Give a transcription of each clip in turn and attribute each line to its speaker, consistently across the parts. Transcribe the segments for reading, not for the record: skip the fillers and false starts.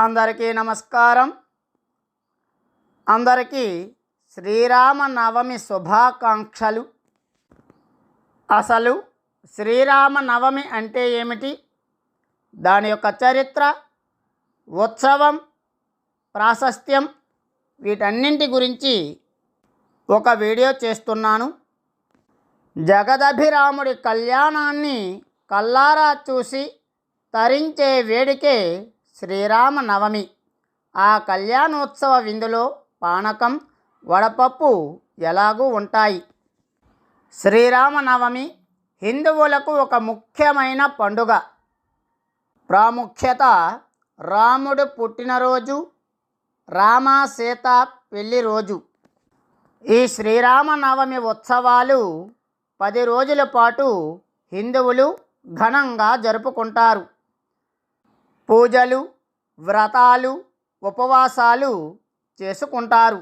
Speaker 1: అందరికీ నమస్కారం. అందరికీ శ్రీరామనవమి శుభాకాంక్షలు. అసలు శ్రీరామనవమి అంటే ఏమిటి, దాని యొక్క చరిత్ర, ఉత్సవం, ప్రాశస్త్యం, వీటన్నింటి గురించి ఒక వీడియో చేస్తున్నాను. జగదభిరాముడి కళ్యాణాన్ని కల్లారా చూసి తరించే వేడుకే శ్రీరామనవమి. ఆ కళ్యాణోత్సవ విందులో పానకం, వడపప్పు ఎలాగూ ఉంటాయి. శ్రీరామనవమి హిందువులకు ఒక ముఖ్యమైన పండుగ. ప్రాముఖ్యత రాముడు పుట్టినరోజు, రామ సీత పెళ్లి రోజు. ఈ శ్రీరామనవమి ఉత్సవాలు 10 రోజుల పాటు హిందువులు ఘనంగా జరుపుకుంటారు. పూజలు, వ్రతాలు, ఉపవాసాలు చేసుకుంటారు.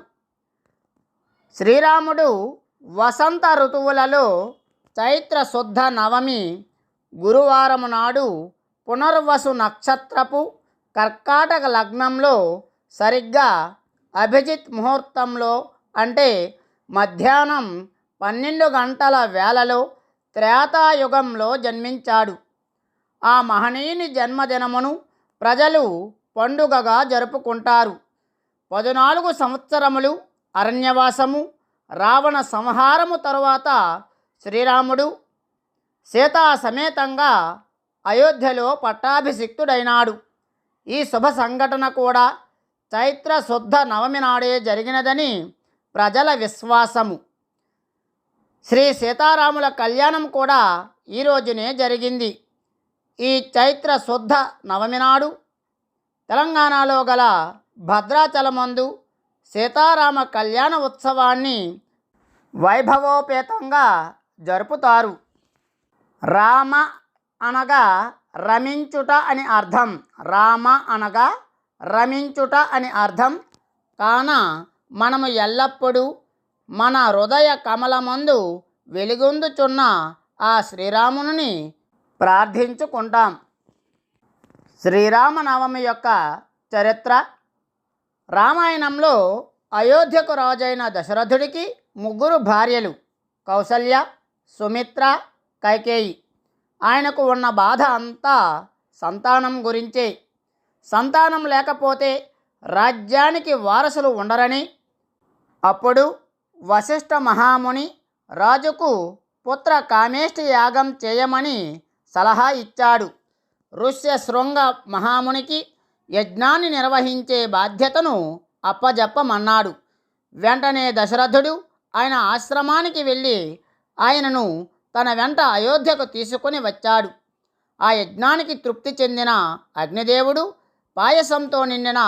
Speaker 1: శ్రీరాముడు వసంత ఋతువులలో చైత్ర శుద్ధ నవమి గురువారం నాడు పునర్వసు నక్షత్రపు కర్కాటక లగ్నంలో సరిగ్గా అభిజిత్ ముహూర్తంలో, అంటే మధ్యాహ్నం 12 గంటల వేళలో త్రేతాయుగంలో జన్మించాడు. ఆ మహనీయుని జన్మదినమును ప్రజలు పండుగగా జరుపుకుంటారు. 14 సంవత్సరములు అరణ్యవాసము, రావణ సంహారము తరువాత శ్రీరాముడు సీతా సమేతంగా అయోధ్యలో పట్టాభిషిక్తుడైనాడు. ఈ శుభ సంఘటన కూడా చైత్ర శుద్ధ నవమి నాడే జరిగినదని ప్రజల విశ్వాసము. శ్రీ సీతారాముల కళ్యాణం కూడా ఈ రోజునే జరిగింది. ఈ చైత్ర శుద్ధ నవమి నాడు తెలంగాణలో గల భద్రాచలమందు సీతారామ కళ్యాణ ఉత్సవాన్ని వైభవోపేతంగా జరుపుతారు. రామ అనగా రమించుట అని అర్థం. రామ అనగా రమించుట అని అర్థం కాన మనము ఎల్లప్పుడూ మన హృదయ కమలమందు వెలుగొందుచున్న ఆ శ్రీరాముని ప్రార్థించుకుంటాం. శ్రీరామనవమి యొక్క చరిత్ర. రామాయణంలో అయోధ్యకు రాజైన దశరథుడికి 3 భార్యలు, కౌసల్య, సుమిత్ర, కైకేయి. ఆయనకు ఉన్న బాధ అంతా సంతానం గురించే. సంతానం లేకపోతే రాజ్యానికి వారసులు ఉండరని. అప్పుడు వశిష్ఠ మహాముని రాజుకు పుత్ర కామేష్టి యాగం చేయమని సలహా ఇచ్చాడు. ఋష్యశృంగ మహామునికి యజ్ఞాన్ని నిర్వహించే బాధ్యతను అప్పజెప్పమన్నాడు. వెంటనే దశరథుడు ఆయన ఆశ్రమానికి వెళ్ళి ఆయనను తన వెంట అయోధ్యకు తీసుకొని వచ్చాడు. ఆ యజ్ఞానికి తృప్తి చెందిన అగ్నిదేవుడు పాయసంతో నిండిన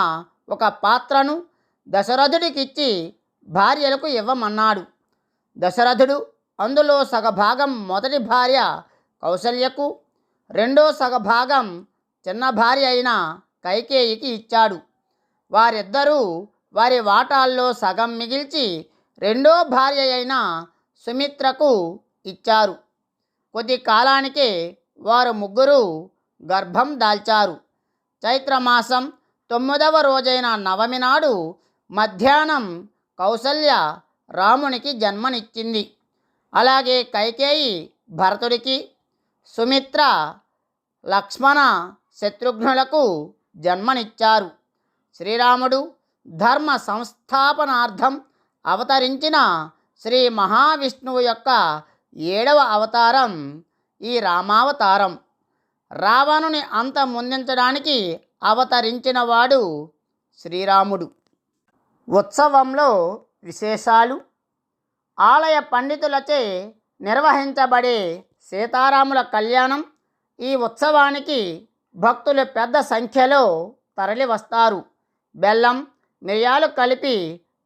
Speaker 1: ఒక పాత్రను దశరథుడికిచ్చి భార్యలకు ఇవ్వమన్నాడు. దశరథుడు అందులో సగభాగం మొదటి భార్య కౌసల్యకు, రెండో సగభాగం చిన్న భార్య అయిన కైకేయికి ఇచ్చాడు. వారిద్దరూ వారి వాటాల్లో సగం మిగిల్చి రెండో భార్య అయిన సుమిత్రకు ఇచ్చారు. కొద్ది కాలానికే వారు 3 గర్భం దాల్చారు. చైత్రమాసం 9వ రోజైన నవమి నాడు మధ్యాహ్నం కౌసల్య రామునికి జన్మనిచ్చింది. అలాగే కైకేయి భరతుడికి, సుమిత్ర లక్ష్మణ శత్రుఘ్నులకు జన్మనిచ్చారు. శ్రీరాముడు ధర్మ సంస్థాపనార్థం అవతరించిన శ్రీ మహావిష్ణువు యొక్క 7వ అవతారం ఈ రామావతారం. రావణుని అంతమొందించడానికి అవతరించిన వాడు శ్రీరాముడు. ఉత్సవంలో విశేషాలు. ఆలయ పండితులచే నిర్వహించబడే సీతారాముల కళ్యాణం. ఈ ఉత్సవానికి భక్తులు పెద్ద సంఖ్యలో తరలి వస్తారు. బెల్లం, మిరియాలు కలిపి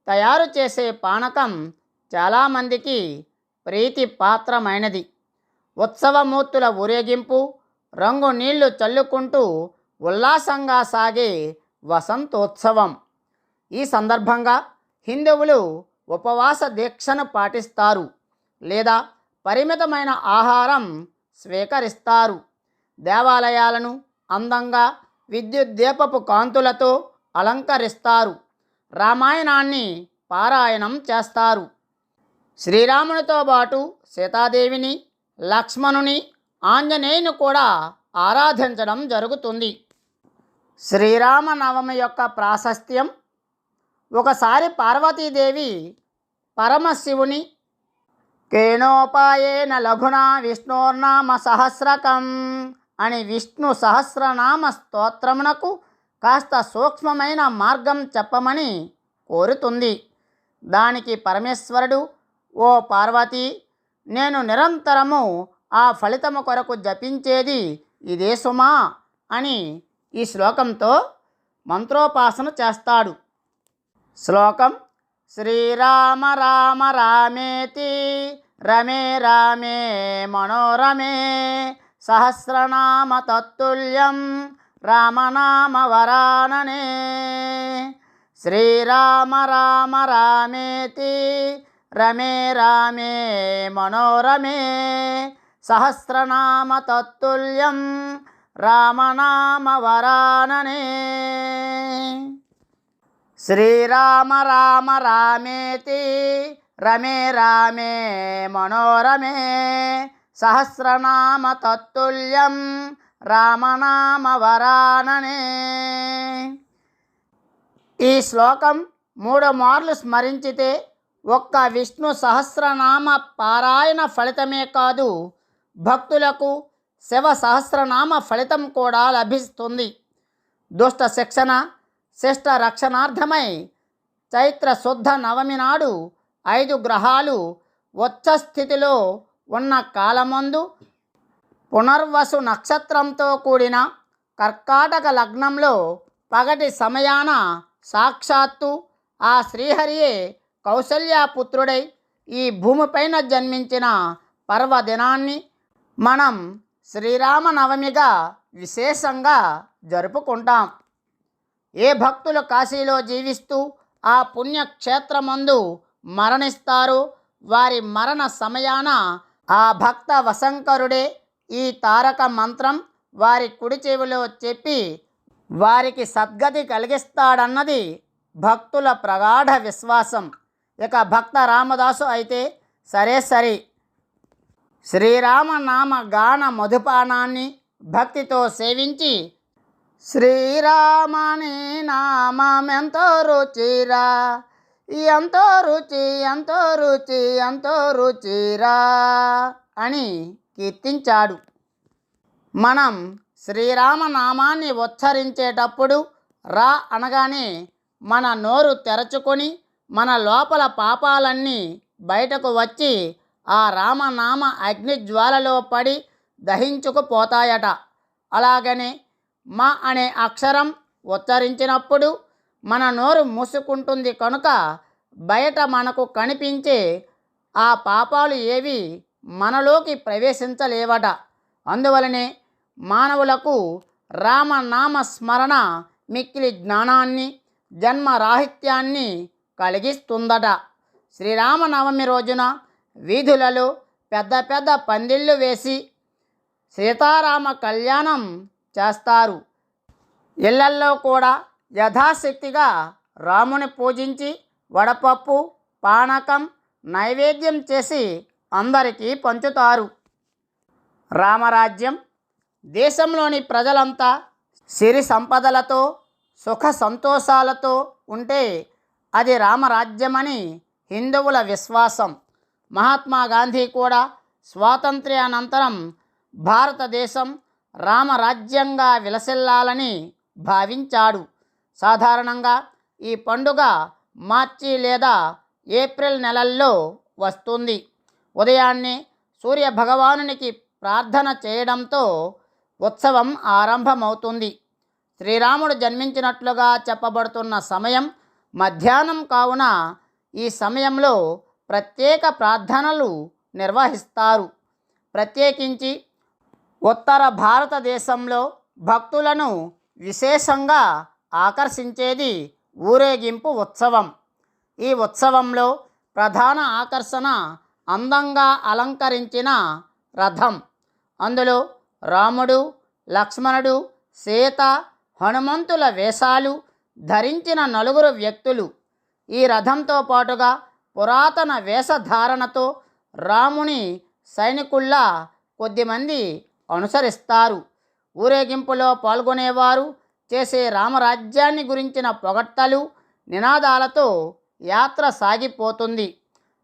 Speaker 1: తయారు చేసే పానకం చాలామందికి ప్రీతి పాత్రమైనది. ఉత్సవమూర్తుల ఊరేగింపు, రంగు నీళ్లు చల్లుకుంటూ ఉల్లాసంగా సాగే వసంతోత్సవం. ఈ సందర్భంగా హిందువులు ఉపవాస దీక్షను పాటిస్తారు లేదా పరిమితమైన ఆహారం స్వీకరిస్తారు. దేవాలయాలను అందంగా విద్యుత్ దీపపు కాంతులతో అలంకరిస్తారు. రామాయణాన్ని పారాయణం చేస్తారు. శ్రీరామునితో పాటు సీతాదేవిని, లక్ష్మణుని, ఆంజనేయుని కూడా ఆరాధించడం జరుగుతుంది. శ్రీరామనవమి యొక్క ప్రాశస్త్యం: ఒకసారి పార్వతీదేవి పరమశివుని కేనోపాయేన లఘునా విష్ణోర్నామ సహస్రకం అని విష్ణు సహస్రనామ స్తోత్రమునకు కాస్త సూక్ష్మమైన మార్గం చెప్పమని కోరుతుంది. దానికి పరమేశ్వరుడు, ఓ పార్వతి, నేను నిరంతరము ఆ ఫలితము కొరకు జపించేది ఇదే సుమా అని ఈ శ్లోకంతో మంత్రోపాసన చేస్తాడు. శ్లోకం: శ్రీరామ రామ రామేతి రమే రామే మనోరమే సహస్రనామ తత్తుల్యం రామనామ వరాననే. శ్రీరామ రామ రామేతి రమే రామే మనోరమే సహస్రనామ తత్తుల్యం రామనామ వరాననే. శ్రీరామ రామ రామేతి రమే రామే మనోరమే సహస్రనామ తత్తుల్యం రామనామ వరాననే. ఈ శ్లోకం 3 మార్లు స్మరించితే ఒక్క విష్ణు సహస్రనామ పారాయణ ఫలితమే కాదు, భక్తులకు శివ సహస్రనామ ఫలితం కూడా లభిస్తుంది. దుష్ట శిక్షణ, శిష్ట రక్షణార్థమై చైత్ర శుద్ధ నవమి నాడు 5 గ్రహాలు ఉచ్చస్థితిలో ఉన్న కాలమందు పునర్వసు నక్షత్రంతో కూడిన కర్కాటక లగ్నంలో పగటి సమయాన సాక్షాత్తు ఆ శ్రీహరియే కౌసల్యాపుత్రుడై ఈ భూమిపైన జన్మించిన పర్వదినాన్ని మనం శ్రీరామనవమిగా విశేషంగా జరుపుకుంటాం. ఏ భక్తులు కాశీలో జీవిస్తూ ఆ పుణ్యక్షేత్రమందు మరణిస్తారో వారి మరణ సమయాన ఆ భక్త వశంకరుడే ఈ తారక మంత్రం వారి కుడి చెవిలో చెప్పి వారికి సద్గతి కలిగిస్తాడన్నది భక్తుల ప్రగాఢ విశ్వాసం. ఇక భక్త రామదాసు అయితే సరే శ్రీరామనామ గాన మధుపానాన్ని భక్తితో సేవించి, శ్రీరామని నామెంతో రుచిరా, ఎంతో రుచి ఎంతో రుచి ఎంతో రుచిరా అని కీర్తించాడు. మనం శ్రీరామనామాన్ని ఉచ్చరించేటప్పుడు రా అనగానే మన నోరు తెరచుకొని మన లోపల పాపాలన్నీ బయటకు వచ్చి ఆ రామనామ అగ్నిజ్వాలలో పడి దహించుకుపోతాయట. అలాగనే మా అనే అక్షరం ఉచ్చరించినప్పుడు మన నోరు మూసుకుంటుంది కనుక బయట మనకు కనిపించే ఆ పాపాలు ఏవి మనలోకి ప్రవేశించలేవట. అందువలనే మానవులకు రామనామ స్మరణ మిక్కిలి జ్ఞానాన్ని, జన్మరాహిత్యాన్ని కలిగిస్తుందట. శ్రీరామనవమి రోజున వీధులలో పెద్ద పెద్ద పందిళ్ళు వేసి సీతారామ కళ్యాణం చేస్తారు. ఇళ్లల్లో కూడా యథాశక్తిగా రాముని పూజించి వడపప్పు, పానకం నైవేద్యం చేసి అందరికీ పంచుతారు. రామరాజ్యం దేశంలోని ప్రజలంతా సిరి సంపదలతో సుఖ సంతోషాలతో ఉంటే అది రామరాజ్యమని హిందువుల విశ్వాసం. మహాత్మా గాంధీ కూడా స్వాతంత్ర్యానంతరం భారతదేశం రామరాజ్యంగా విలసిల్లాలని భావించాడు. సాధారణంగా ఈ పండుగ మార్చి లేదా ఏప్రిల్ నెలల్లో వస్తుంది. ఉదయాన్నే సూర్య భగవానునికి ప్రార్థన చేయడంతో ఉత్సవం ఆరంభమవుతుంది. శ్రీరాముడు జన్మించినట్లుగా చెప్పబడుతున్న సమయం మధ్యాహ్నం కావున ఈ సమయంలో ప్రత్యేక ప్రార్థనలు నిర్వహిస్తారు. ప్రత్యేకించి ఉత్తర భారతదేశంలో భక్తులను విశేషంగా ఆకర్షించేది ఊరేగింపు ఉత్సవం. ఈ ఉత్సవంలో ప్రధాన ఆకర్షణ అందంగా అలంకరించిన రథం. అందులో రాముడు, లక్ష్మణుడు, సీత, హనుమంతుల వేషాలు ధరించిన నలుగురు వ్యక్తులు ఈ రథంతో పాటుగా పురాతన వేషధారణతో రాముని సైనికుల్లా కొద్దిమంది అనుసరిస్తారు. ఊరేగింపులో పాల్గొనేవారు చేసే రామరాజ్యాన్ని గురించిన పొగడ్తలు నినాదాలతో యాత్ర సాగిపోతుంది.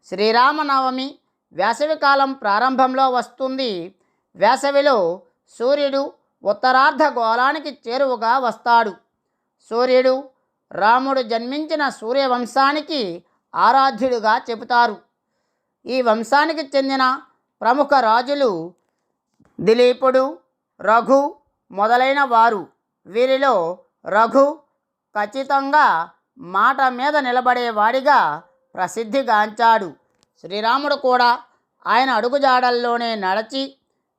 Speaker 1: శ్రీరామనవమి వేసవికాలం ప్రారంభంలో వస్తుంది. వేసవిలో సూర్యుడు ఉత్తరార్ధ గోళానికి చేరువగా వస్తాడు. సూర్యుడు రాముడు జన్మించిన సూర్యవంశానికి ఆరాధ్యుడుగా చెబుతారు. ఈ వంశానికి చెందిన ప్రముఖ రాజులు దిలీపుడు, రఘు మొదలైన వారు. వీరిలో రఘు ఖచ్చితంగా మాట మీద నిలబడేవాడిగా ప్రసిద్ధిగాంచాడు. శ్రీరాముడు కూడా ఆయన అడుగుజాడల్లోనే నడచి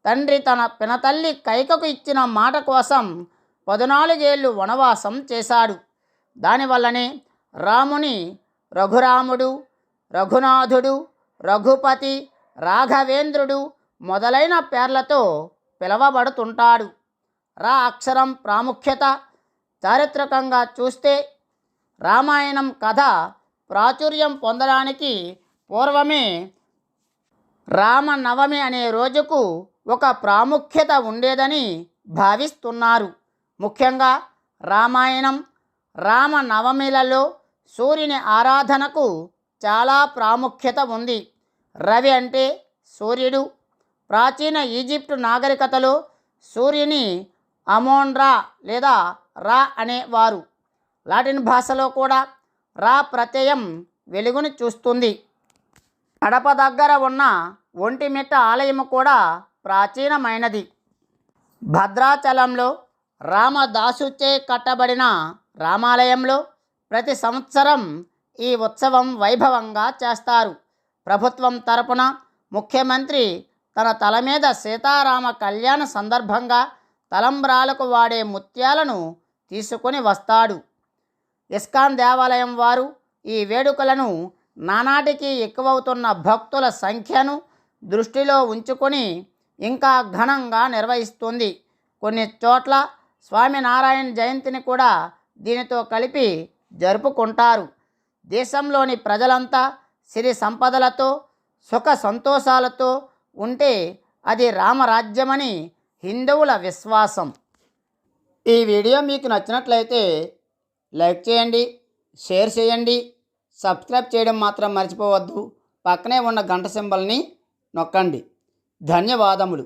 Speaker 1: తండ్రి తన పినతల్లి కైకకు ఇచ్చిన మాట కోసం 14 ఏళ్ళు వనవాసం చేశాడు. దానివల్లనే రాముని రఘురాముడు, రఘునాథుడు, రఘుపతి, రాఘవేంద్రుడు మొదలైన పేర్లతో పిలవబడుతుంటాడు. రా అక్షరం ప్రాముఖ్యత చారిత్రకంగా చూస్తే రామాయణం కథ ప్రాచుర్యం పొందడానికి పూర్వమే రామనవమి అనే రోజుకు ఒక ప్రాముఖ్యత ఉండేదని భావిస్తున్నారు. ముఖ్యంగా రామాయణం, రామనవమిలలో సూర్యుని ఆరాధనకు చాలా ప్రాముఖ్యత ఉంది. రవి అంటే సూర్యుడు. ప్రాచీన ఈజిప్టు నాగరికతలో సూర్యుని అమోన్ రా లేదా రా అనేవారు. లాటిన్ భాషలో కూడా రా ప్రత్యయం వెలుగును చూస్తుంది. కడప దగ్గర ఉన్న ఒంటిమిట్ట ఆలయము కూడా ప్రాచీనమైనది. భద్రాచలంలో రామదాసుచే కట్టబడిన రామాలయంలో ప్రతి సంవత్సరం ఈ ఉత్సవం వైభవంగా చేస్తారు. ప్రభుత్వం తరపున ముఖ్యమంత్రి తన తల మీద సీతారామ కళ్యాణ సందర్భంగా తలంబ్రాలకు వాడే ముత్యాలను తీసుకొని వస్తాడు. ఇస్కాన్ దేవాలయం వారు ఈ వేడుకలను నానాటికి ఎక్కువవుతున్న భక్తుల సంఖ్యను దృష్టిలో ఉంచుకొని ఇంకా ఘనంగా నిర్వహిస్తుంది. కొన్ని చోట్ల స్వామినారాయణ జయంతిని కూడా దీనితో కలిపి జరుపుకుంటారు. దేశంలోని ప్రజలంతా సిరి సంపదలతో సుఖ సంతోషాలతో ఉంటే అది రామరాజ్యమని హిందువుల విశ్వాసం. ఈ వీడియో మీకు నచ్చినట్లయితే లైక్ చేయండి, షేర్ చేయండి, సబ్స్క్రైబ్ చేయడం మాత్రం మర్చిపోవద్దు. పక్కనే ఉన్న గంట సింబల్ని నొక్కండి. ధన్యవాదములు.